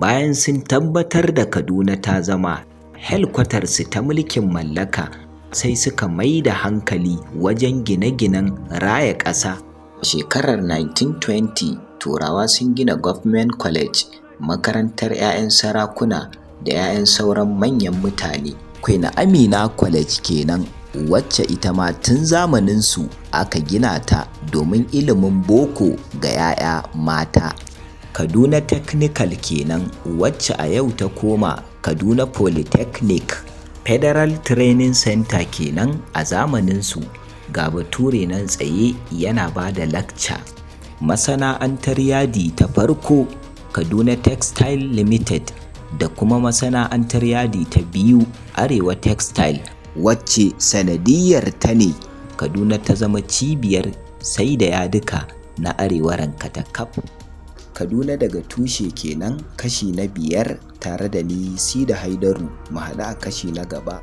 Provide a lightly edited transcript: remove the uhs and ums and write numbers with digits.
bayan sun tabbatar da Kaduna ta zama helkwatarsu ta mulkin mallaka, sai suka mai da hankali wajen gine-ginen raya ƙasa. Shekarar 1920 Turawa sun gina Government College, makarantar 'ya'yan sarakuna da 'ya'yan sauran manyan mutane. Queen Amina College kenan, wacce ita ma tun zamaninsu aka gina ta domin ilimin boko ga 'ya'ya mata. Kaduna Technical kenan, wacce a yau ta koma Kaduna Polytechnic. Federal Training Center kenan a zamaninsu, ga bature nan tsaye yana ba da lakca. Masana'antar yadi ta farko Kaduna Textile Limited, da kuma masana'antar yadi ta biyu Arewa Textile, wacce sanadiyyar ta ne Kaduna ta zama cibiyar sai da yaduka na arewa rankatakaf. Kaduna daga tushe kenan, kashi na 5, tare da ni Sida Haidaru. Mu haɗu a kashi na gaba.